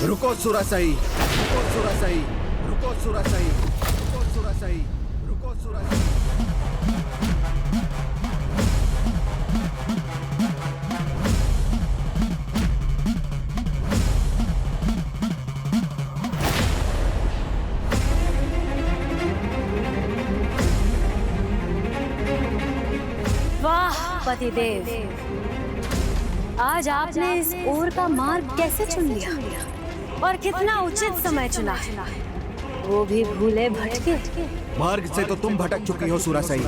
रुको सुरासई, रुको सुरासई, रुको सुरासई, रुको सुरासई, रुको सुरासई। वाह पतिदेव, आज आपने इस ओर का मार्ग कैसे चुन लिया और कितना उचित समय चुना है, वो भी भूले भटके। मार्ग से तो तुम भटक चुकी हो सुरासई,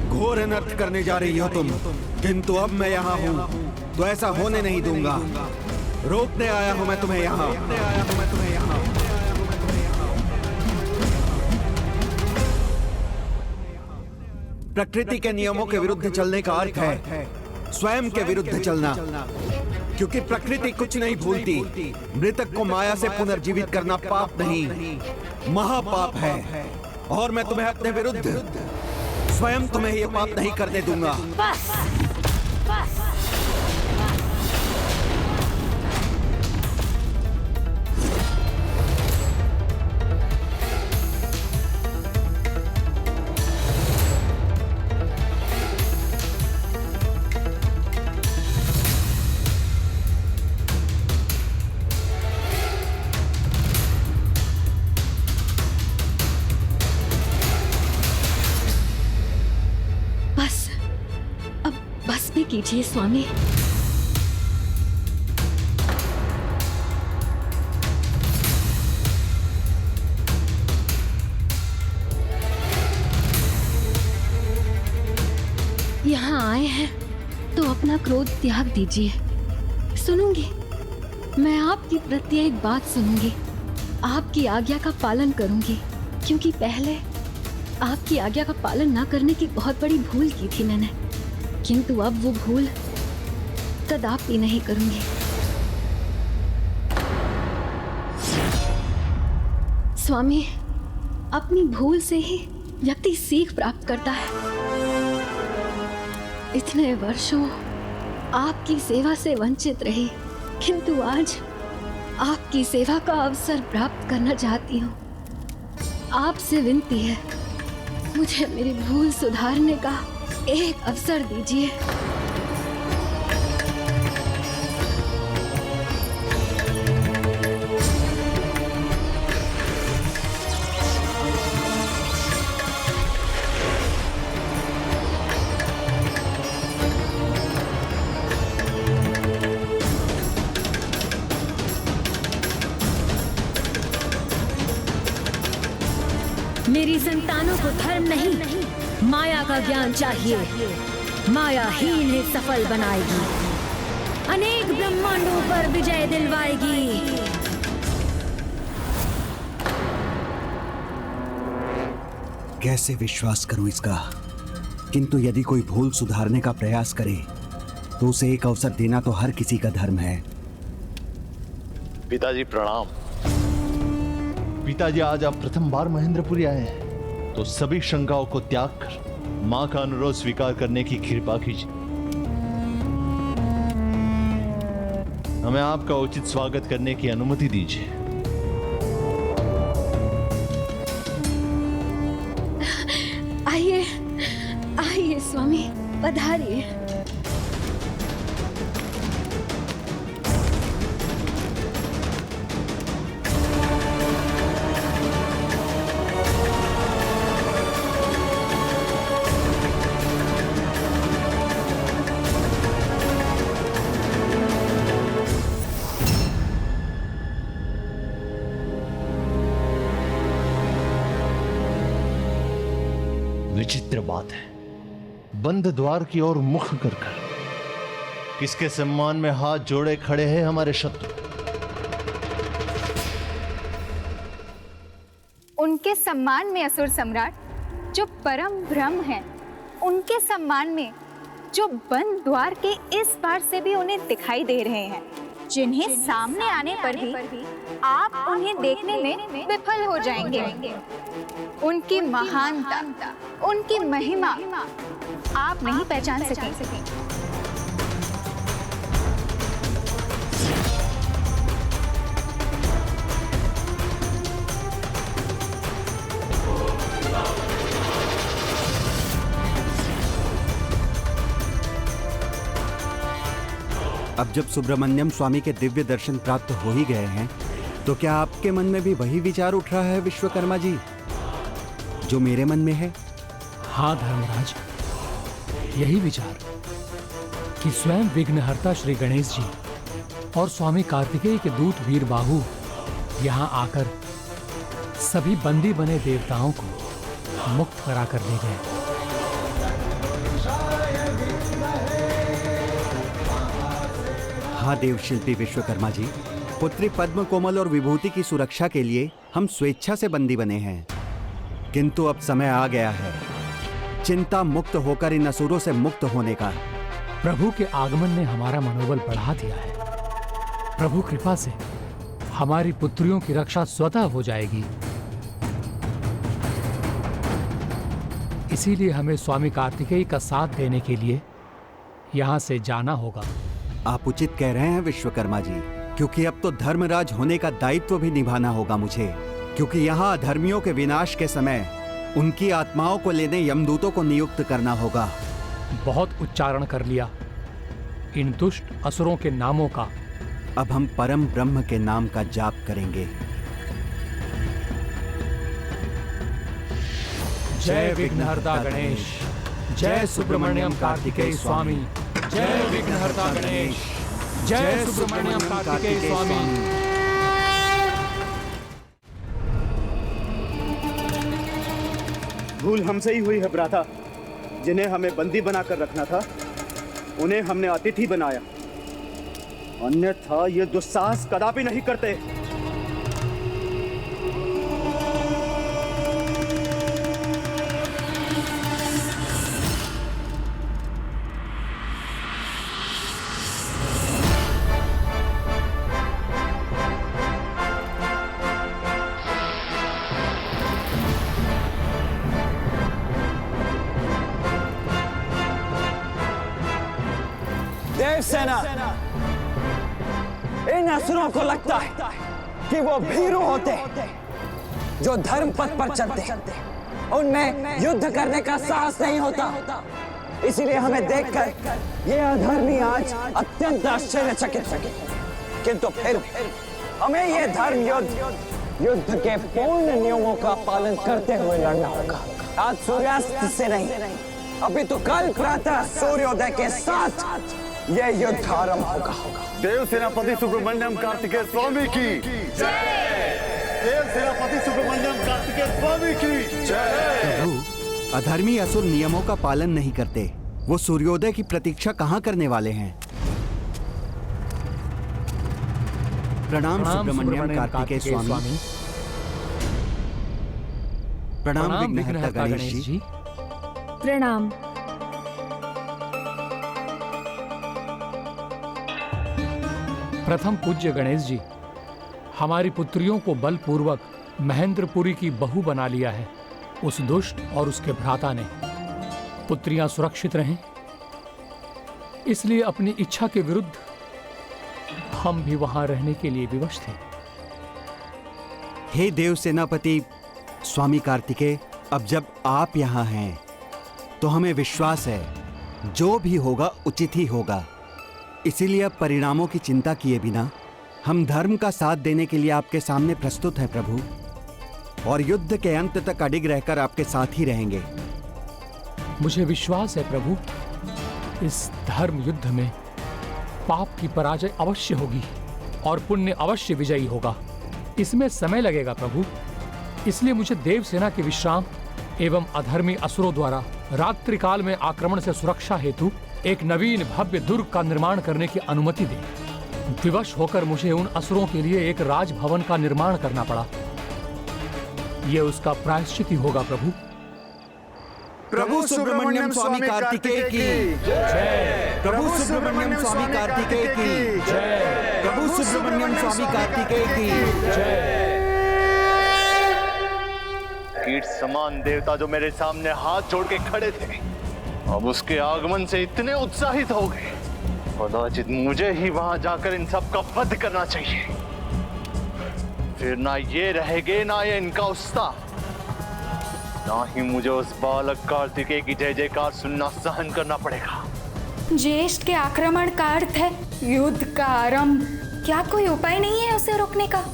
घोर अनर्थ करने जा रही हो तुम, किंतु अब मैं यहाँ हूँ तो ऐसा होने नहीं दूंगा। रोकने आया हूँ मैं तुम्हें यहाँ। प्रकृति के नियमों के विरुद्ध चलने का अर्थ है स्वयं के विरुद्ध चलना, क्योंकि प्रकृति कुछ नहीं भूलती। मृतक को माया से पुनर्जीवित करना पाप नहीं, महापाप है, और मैं तुम्हें अपने विरुद्ध स्वयं तुम्हें ये पाप नहीं करने दूंगा। बस, बस। कीजिए स्वामी। यहाँ आए हैं तो अपना क्रोध त्याग दीजिए। सुनूंगी, मैं आपकी प्रत्येक बात सुनूंगी, आपकी आज्ञा का पालन करूंगी, क्योंकि पहले आपकी आज्ञा का पालन ना करने की बहुत बड़ी भूल की थी मैंने, किंतु अब वो भूल कदापि नहीं करूंगी। स्वामी, अपनी भूल से ही व्यक्ति सीख प्राप्त करता है। इतने वर्षों आपकी सेवा से वंचित रही, किंतु आज आपकी सेवा का अवसर प्राप्त करना चाहती हूँ। आपसे विनती है, मुझे मेरी भूल सुधारने का एक अवसर दीजिए। मेरी संतानों को धर्म नहीं, माया का ज्ञान चाहिए। माया ही इन्हें सफल बनाएगी, अनेक ब्रह्मांडों पर विजय दिलवाएगी। कैसे विश्वास करूं इसका? किंतु यदि कोई भूल सुधारने का प्रयास करे तो उसे एक अवसर देना तो हर किसी का धर्म है। पिताजी प्रणाम। पिताजी, आज आप प्रथम बार महेंद्रपुरी आए हैं, तो सभी शंकाओं को त्याग कर मां का अनुरोध स्वीकार करने की कृपा कीजिए। हमें आपका उचित स्वागत करने की अनुमति दीजिए। आइए, आइए स्वामी, पधारिए। विचित्र बात है, बंद द्वार की ओर मुख कर किसके सम्मान में हाथ जोड़े खड़े हैं हमारे शत्रु। उनके सम्मान में असुर सम्राट जो परम ब्रह्म है, उनके सम्मान में जो बंद द्वार के इस पार से भी उन्हें दिखाई दे रहे हैं, जिन्हें सामने आने पर भी आप उन्हें देखने में विफल हो जाएंगे। उनकी महानता, उनकी महिमा आप नहीं पहचान सकेंगे। अब जब सुब्रमण्यम स्वामी के दिव्य दर्शन प्राप्त हो ही गए हैं, तो क्या आपके मन में भी वही विचार उठ रहा है विश्वकर्मा जी, जो मेरे मन में है? हाँ धर्मराज, यही विचार कि स्वयं विघ्नहर्ता श्री गणेश जी और स्वामी कार्तिकेय के दूत वीर बाहु यहाँ आकर सभी बंदी बने देवताओं को मुक्त करा कर ले गए। हाँ देवशिल्पी विश्वकर्मा जी, पुत्री पद्म कोमल और विभूति की सुरक्षा के लिए हम स्वेच्छा से बंदी बने हैं, किंतु अब समय आ गया है चिंता मुक्त होकर इन असुरों से मुक्त होने का। प्रभु के आगमन ने हमारा मनोबल बढ़ा दिया है। प्रभु कृपा से हमारी पुत्रियों की रक्षा स्वतः हो जाएगी। इसीलिए हमें स्वामी कार्तिकेय का साथ देने के लिए यहाँ से जाना होगा। आप उचित कह रहे हैं विश्वकर्मा जी, क्योंकि अब तो धर्मराज होने का दायित्व भी निभाना होगा मुझे, क्योंकि यहाँ अधर्मियों के विनाश के समय उनकी आत्माओं को लेने यमदूतों को नियुक्त करना होगा। बहुत उच्चारण कर लिया इन दुष्ट असुरों के नामों का। अब हम परम ब्रह्म के नाम का जाप करेंगे। जय विघ्नहर्ता गणेश, जय सुब्रमण्यम कार्तिकेय स्वामी, जय विघ्नहर्ता गणेश, जय सुब्रमण्यम कार्तिकेय स्वामी। भूल हमसे ही हुई है भ्राता। जिन्हें हमें बंदी बनाकर रखना था, उन्हें हमने अतिथि बनाया, अन्यथा ये दुस्साहस कदापि नहीं करते। देवसेना, इन असुरों को लगता है कि वो भीरू होते जो धर्म पथ पर चलते, उनमें युद्ध करने का साहस नहीं होता। इसीलिए हमें देखकर ये अधर्मी आज अत्यंत आश्चर्यचकित सके, किंतु फिर हमें ये धर्म युद्ध के पूर्ण नियमों का पालन करते हुए लड़ना होगा। आज सूर्यास्त से नहीं, अभी तो कल प्रातः सूर्योदय के साथ ये युद्ध आरंभ होगा। देव सेनापति सुब्रमण्यम कार्तिकेय स्वामी की जय। देव सेनापति सुब्रमण्यम कार्तिकेय स्वामी की जय। प्रभु, अधर्मी असुर नियमों का पालन नहीं करते, वो सूर्योदय की प्रतीक्षा कहाँ करने वाले हैं? प्रणाम सुब्रमण्यम कार्तिकेय स्वामी। प्रणाम विघ्नहर्ता गणेश जी। प्रणाम। प्रथम पूज्य गणेश जी, हमारी पुत्रियों को बलपूर्वक महेंद्रपुरी की बहू बना लिया है उस दुष्ट और उसके भ्राता ने। पुत्रियां सुरक्षित रहें, इसलिए अपनी इच्छा के विरुद्ध हम भी वहां रहने के लिए विवश थे। हे देव सेनापति स्वामी कार्तिकेय, अब जब आप यहाँ हैं तो हमें विश्वास है जो भी होगा उचित ही होगा। इसीलिए अब परिणामों की चिंता किए बिना हम धर्म का साथ देने के लिए आपके सामने प्रस्तुत हैं प्रभु, और युद्ध के अंत तक अडिग रहकर आपके साथ ही रहेंगे। मुझे विश्वास है प्रभु, इस धर्म युद्ध में पाप की पराजय अवश्य होगी और पुण्य अवश्य विजयी होगा। इसमें समय लगेगा प्रभु, इसलिए मुझे देवसेना के विश्राम एवं अधर्मी असुरों द्वारा रात्रि काल में आक्रमण से सुरक्षा हेतु एक नवीन भव्य दुर्ग का निर्माण करने की अनुमति दे। विवश होकर मुझे उन असुरों के लिए एक राजभवन का निर्माण करना पड़ा। यह उसका प्रायश्चित ही होगा प्रभु। प्रभु सुब्रमण्यम स्वामी कार्तिकेय की जय। प्रभु सुब्रमण्यम स्वामी कार्तिकेय की जय। प्रभु सुब्रमण्यम स्वामी कार्तिकेय की जय। कीट समान देवता जो मेरे सामने हाथ जोड़ के खड़े थे, अब उसके आगमन से इतने उत्साहित हो गए, कदाचित मुझे ही वहां जाकर इन सब का वध करना चाहिए। फिर ना ये रहेगे ना ये इनका उस्ता, ना ही मुझे उस बालक कार्तिकेय की जय जयकार सुनना सहन करना पड़ेगा। ज्येष्ठ के आक्रमण का अर्थ है युद्ध का आरंभ। क्या कोई उपाय नहीं है उसे रोकने का?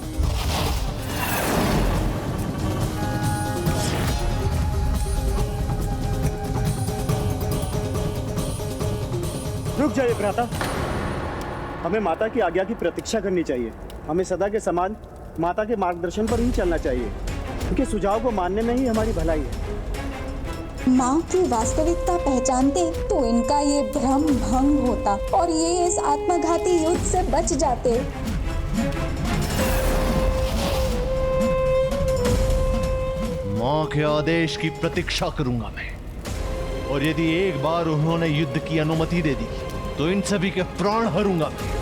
रुक जाइए भ्राता, हमें माता की आज्ञा की प्रतीक्षा करनी चाहिए। हमें सदा के समान माता के मार्गदर्शन पर ही चलना चाहिए। उनके सुझाव को मानने में ही हमारी भलाई है। माँ की वास्तविकता पहचानते तो इनका ये भ्रम भंग होता और ये इस आत्मघाती युद्ध से बच जाते। मां के आदेश की प्रतीक्षा करूंगा मैं, और यदि एक बार उन्होंने युद्ध की अनुमति दे दी तो इन सभी के प्राण हरूंगा मैं।